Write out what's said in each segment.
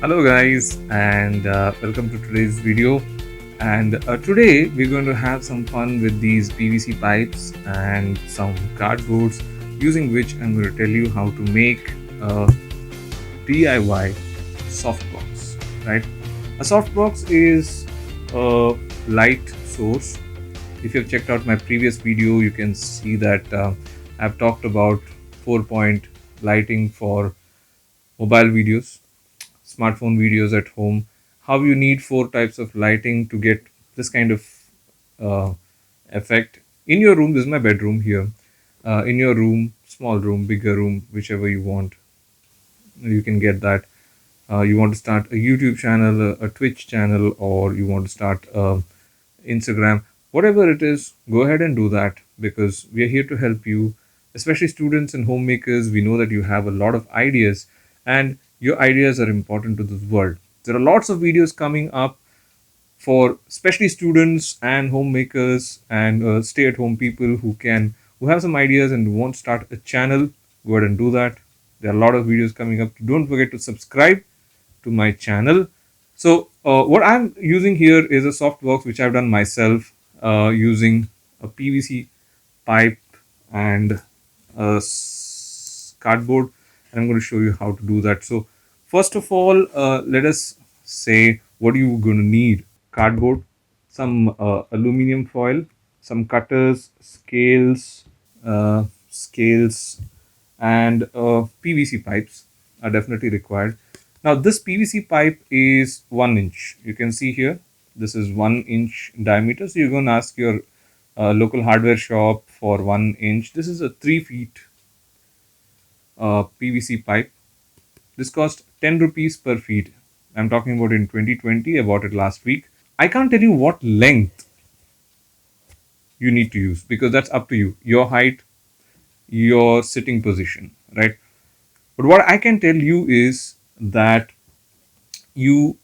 Hello guys, and welcome to today's video. And today we're going to have some fun with these PVC pipes and some cardboards, using which I'm going to tell you how to make a DIY softbox. Right? A softbox is a light source. If you've checked out my previous video, you can see that I've talked about 4-point lighting for mobile videos, smartphone videos at home, how you need 4 types of lighting to get this kind of uh, effect in your room. This is my bedroom here. In your room, small room, bigger room, whichever you want, you can get that. You want to start a YouTube channel, a Twitch channel, or you want to start Instagram, whatever it is, go ahead and do that, because we are here to help you, especially students and homemakers. We know that you have a lot of ideas, and your ideas are important to this world. There are lots of videos coming up for especially students and homemakers and stay-at-home people who have some ideas and want to start a channel. Go ahead and do that. There are a lot of videos coming up. Don't forget to subscribe to my channel. So what I'm using here is a softbox which I've done myself using a PVC pipe and cardboard, and I'm going to show you how to do that. So first of all, let us say what are you going to need. Cardboard, some aluminum foil, some cutters, scales, and PVC pipes are definitely required. Now this PVC pipe is 1 inch. You can see here, this is 1 inch diameter. So you're going to ask your local hardware shop for 1 inch. This is a 3 feet PVC pipe. This cost 10 rupees per feet. I'm talking about in 2020. I bought it last week. I can't tell you what length you need to use, because that's up to you, your height, your sitting position, right? But what I can tell you is that you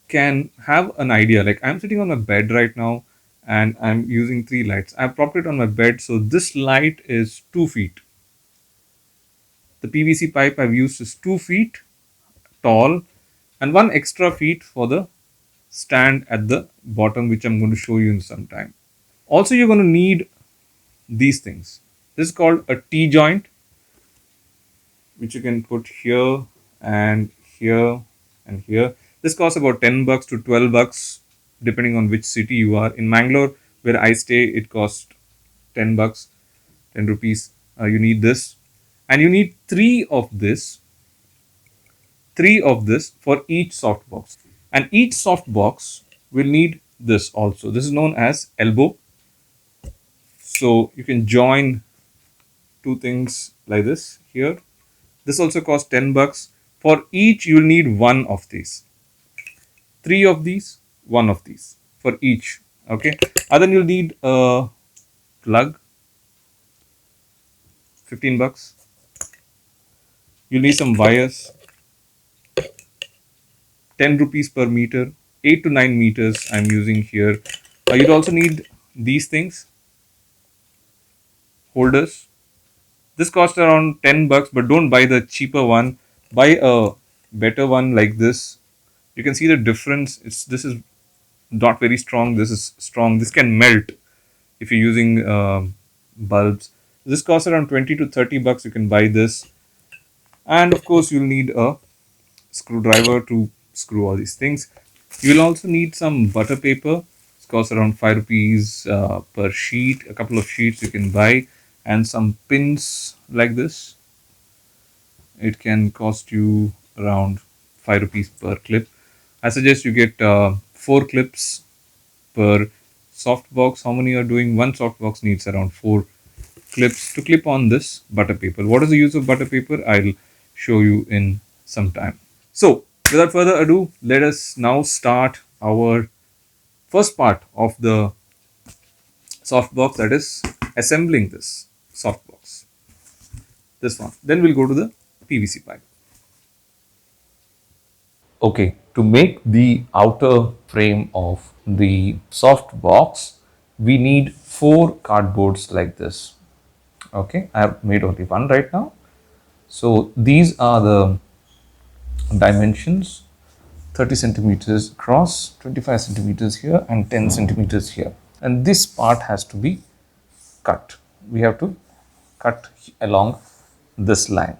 can have an idea. Like, I'm sitting on my bed right now and I'm using 3 lights. I've propped it on my bed, so this light is 2 feet. The PVC pipe I've used is 2 feet tall, and 1 extra feet for the stand at the bottom, which I'm going to show you in some time. Also, you're going to need these things. This is called a T-joint, which you can put here and here and here. This costs about 10 bucks to 12 bucks depending on which city you are. In Mangalore, where I stay, it costs 10 bucks, 10 rupees. You need this, and you need three of this for each softbox, and each softbox will need this also. This is known as elbow. So you can join two things like this here. This also costs 10 bucks. For each, you'll need one of these. 3 of these, one of these for each. Okay. And then you'll need a plug, 15 bucks. You'll need some wires, 10 rupees per meter, 8 to 9 meters I'm using here. You'd also need these things, holders. This costs around 10 bucks, but don't buy the cheaper one. Buy a better one like this. You can see the difference. This is not very strong. This is strong. This can melt if you're using bulbs. This costs around 20 to 30 bucks. You can buy this. And of course, you'll need a screwdriver to screw all these things. You'll also need some butter paper. It costs around 5 rupees per sheet. A couple of sheets you can buy, and some pins like this. It can cost you around 5 rupees per clip. I suggest you get 4 clips per softbox. How many are doing? One softbox needs around 4 clips to clip on this butter paper. What is the use of butter paper? I'll show you in some time. So without further ado, let us now start our first part of the softbox, that is assembling this softbox. This one. Then we'll go to the PVC pipe. Okay, to make the outer frame of the soft box, we need 4 cardboards like this. Okay, I have made only 1 right now. So these are the dimensions. 30 centimeters across, 25 centimeters here, and 10 centimeters here. And this part has to be cut. We have to cut along this line.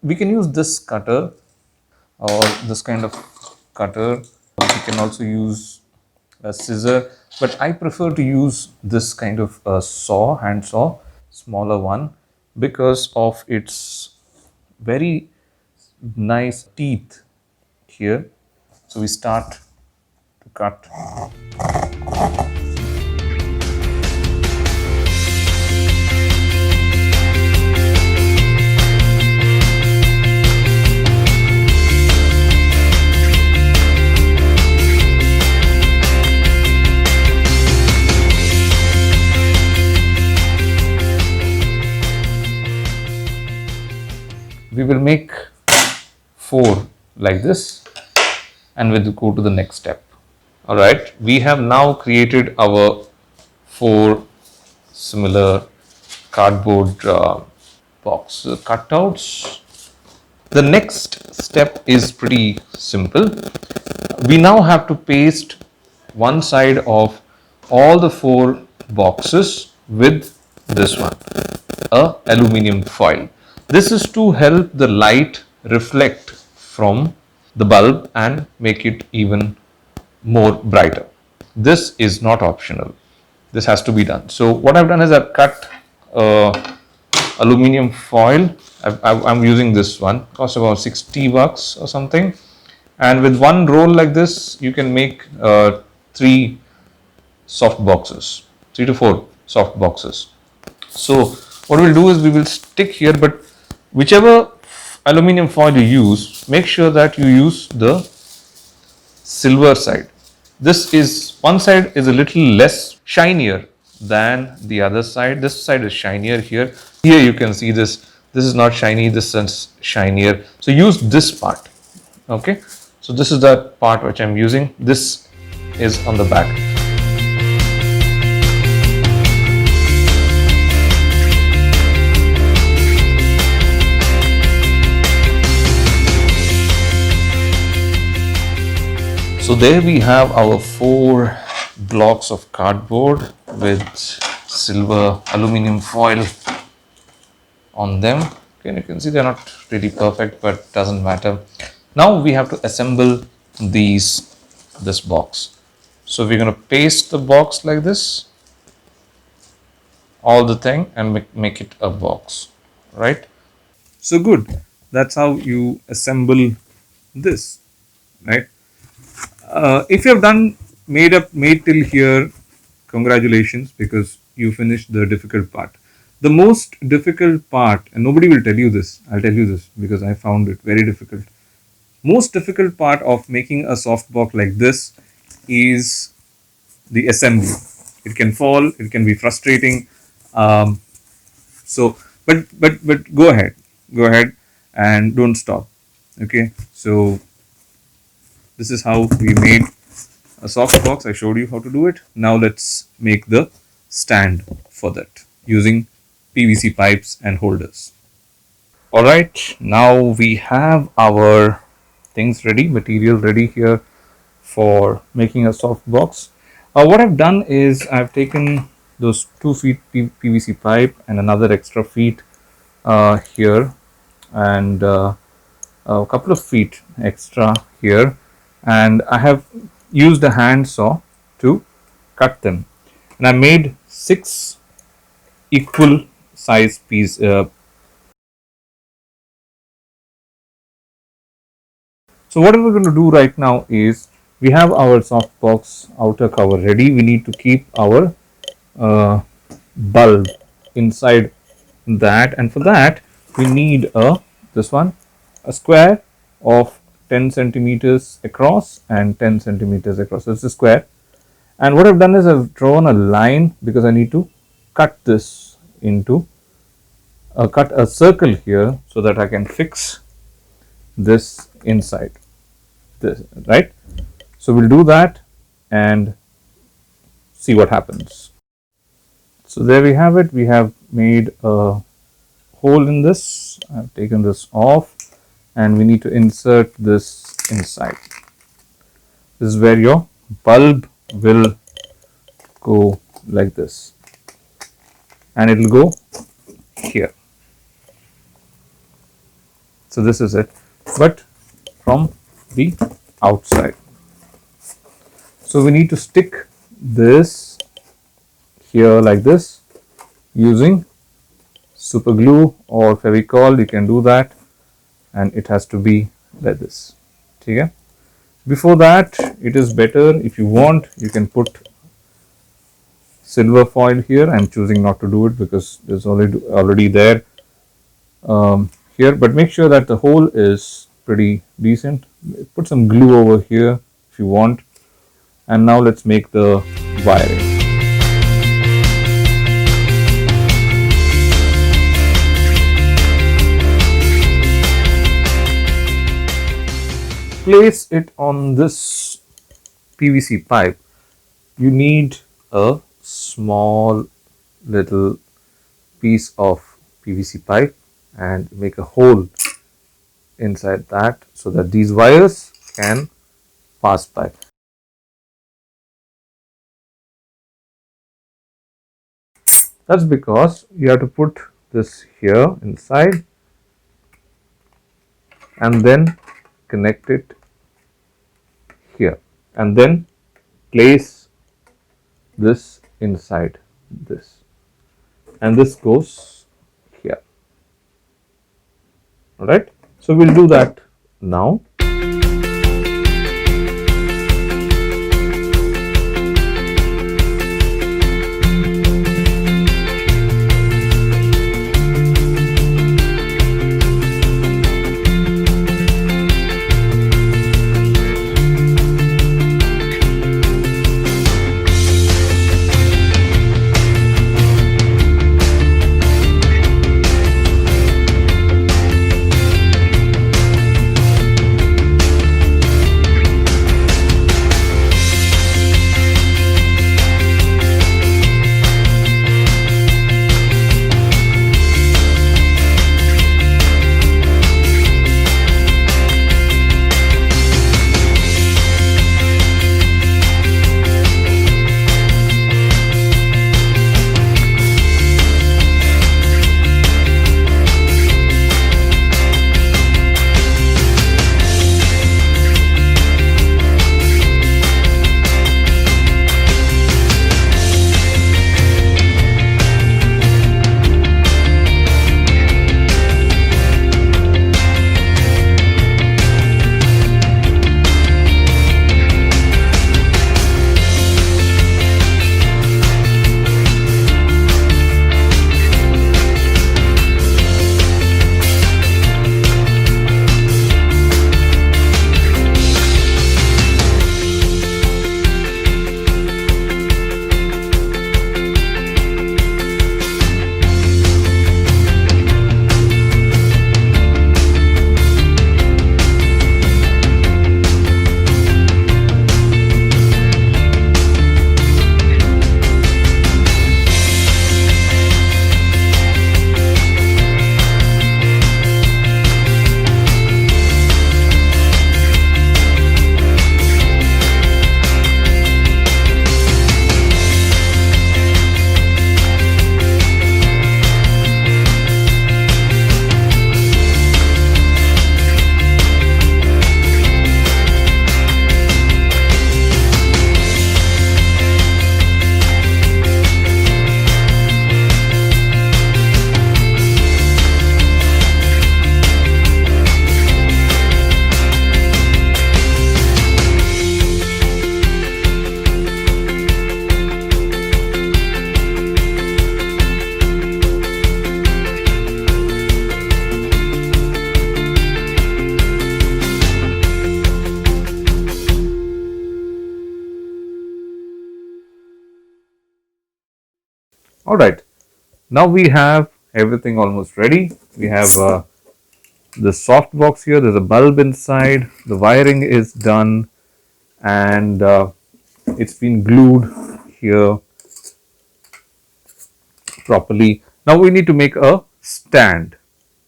We can use this cutter or this kind of cutter. We can also use a scissor, but I prefer to use this kind of a saw, hand saw, smaller one, because of its very nice teeth here. So we start to cut. We will make 4 like this, and we'll go to the next step. All right, we have now created our 4 similar cardboard box cutouts. The next step is pretty simple. We now have to paste one side of all the 4 boxes with this one, a aluminium foil. This is to help the light reflect from the bulb and make it even more brighter. This is not optional. This has to be done. So what I've done is I've cut aluminium foil. I'm using this one. Costs about $60 or something. And with one roll like this, you can make 3 soft boxes, 3 to 4 soft boxes. So what we'll do is we will stick here, but whichever aluminium foil you use, make sure that you use the silver side. This is, one side is a little less shinier than the other side. This side is shinier here. Here you can see this. This is not shiny, this is shinier. So use this part. Okay. So this is the part which I'm using. This is on the back. So there we have our 4 blocks of cardboard with silver aluminium foil on them. Okay, you can see they're not really perfect, but doesn't matter. Now we have to assemble this box. So we're going to paste the box like this, all the thing, and make it a box, right? So good. That's how you assemble this, right? If you have made till here, congratulations, because you finished the difficult part. The most difficult part, and nobody will tell you this, I'll tell you this because I found it very difficult. Most difficult part of making a soft box like this is the assembly. It can fall, it can be frustrating. But go ahead and don't stop. Okay, so this is how we made a soft box. I showed you how to do it. Now let's make the stand for that using PVC pipes and holders. All right, now we have our things ready, material ready here for making a soft box. What I've done is I've taken those 2 feet PVC pipe and another extra feet here, and a couple of feet extra here, and I have used a hand saw to cut them, and I made 6 equal size pieces. So what we're going to do right now is we have our soft box outer cover ready. We need to keep our bulb inside that, and for that we need a square of 10 centimeters across and 10 centimeters across. So it's a square, and what I've done is I've drawn a line because I need to cut this into cut a circle here so that I can fix this inside this, right? So we'll do that and see what happens. So there we have it. We have made a hole in this. I've taken this off, and we need to insert this inside. is where your bulb will go like this, and it will go here. So this is it, but from the outside. So we need to stick this here like this using super glue or Fevicol. You can do that, and it has to be like this. Okay. Before that, it is better, if you want, you can put silver foil here. I'm choosing not to do it because there's already there here, but make sure that the hole is pretty decent. Put some glue over here if you want. And now let's make the wiring. Place it on this PVC pipe. You need a small little piece of PVC pipe and make a hole inside that so that these wires can pass by. That's because you have to put this here inside and then connect it here, and then place this inside this, and this goes here. All right, so we'll do that now. All right, now we have everything almost ready. We have the soft box here. There's a bulb inside. The wiring is done, and it's been glued here properly. Now we need to make a stand.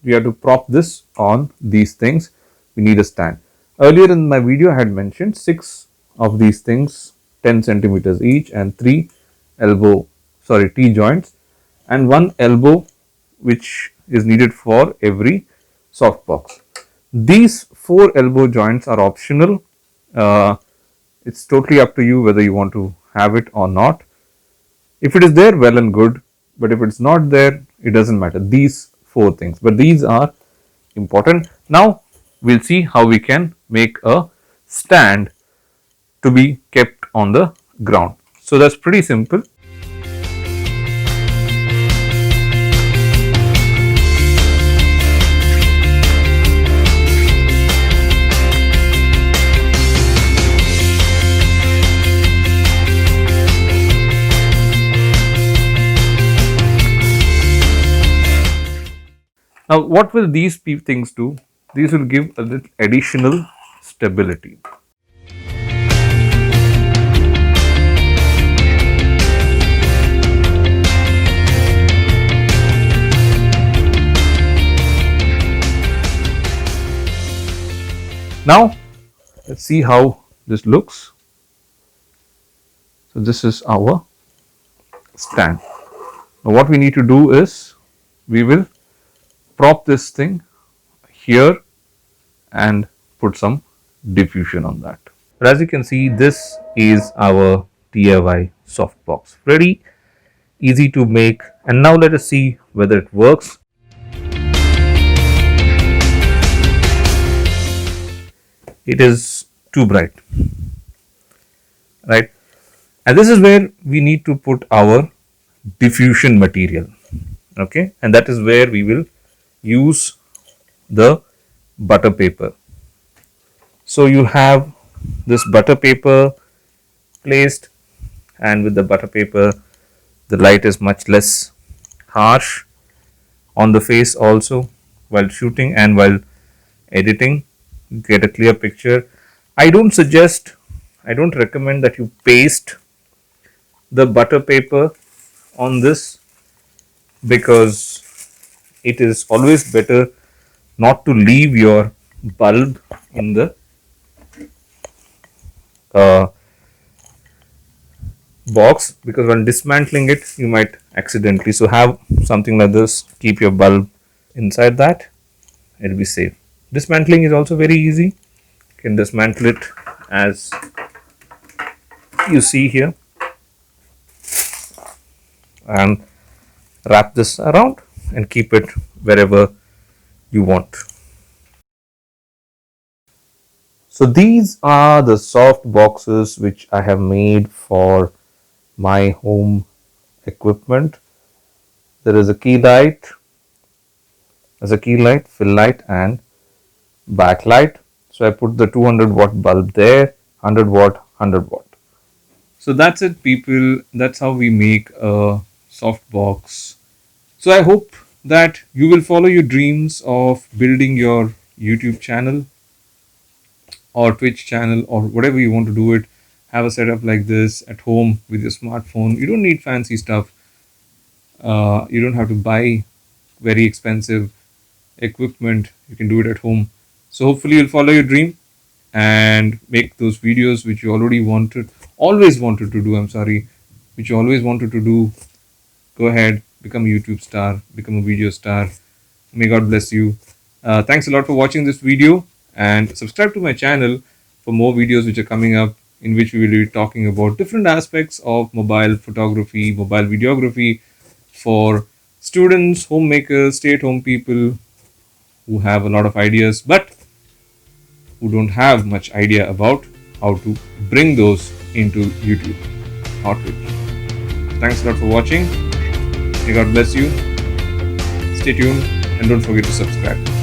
We have to prop this on these things. We need a stand. Earlier in my video, I had mentioned 6 of these things, 10 centimeters each, and 3 T joints, and 1 elbow which is needed for every softbox. These 4 elbow joints are optional. It's totally up to you whether you want to have it or not. If it is there, well and good, but if it's not there, it doesn't matter. These 4 things, but these are important. Now we'll see how we can make a stand to be kept on the ground. So that's pretty simple. Now, what will these things do? These will give a little additional stability. Now, let's see how this looks. So, this is our stand. Now, what we need to do is we will prop this thing here and put some diffusion on that. But as you can see, this is our DIY softbox. Very easy to make. And now let us see whether it works. It is too bright, right? And this is where we need to put our diffusion material. Okay, and that is where we will use the butter paper. So you have this butter paper placed, and with the butter paper the light is much less harsh on the face also while shooting and while editing. Get a clear picture. I don't recommend that you paste the butter paper on this, because it is always better not to leave your bulb in the box, because when dismantling it you might accidentally. So have something like this, keep your bulb inside that, it will be safe. Dismantling is also very easy. You can dismantle it as you see here and wrap this around and keep it wherever you want. So these are the soft boxes which I have made for my home equipment. There is a key light, fill light and backlight. So I put the 200 watt bulb there, 100 watt, 100 watt. So that's it, people. That's how we make a soft box. So I hope that you will follow your dreams of building your YouTube channel or Twitch channel or whatever you want to do it. Have a setup like this at home with your smartphone. You don't need fancy stuff. You don't have to buy very expensive equipment. You can do it at home. So hopefully you'll follow your dream and make those videos which you always wanted to do. Go ahead, become a YouTube star, become a video star. May God bless you. Thanks a lot for watching this video, and subscribe to my channel for more videos which are coming up, in which we will be talking about different aspects of mobile photography, mobile videography for students, homemakers, stay-at-home people who have a lot of ideas but who don't have much idea about how to bring those into YouTube or Twitch. Thanks a lot for watching. May God bless you. Stay tuned and don't forget to subscribe.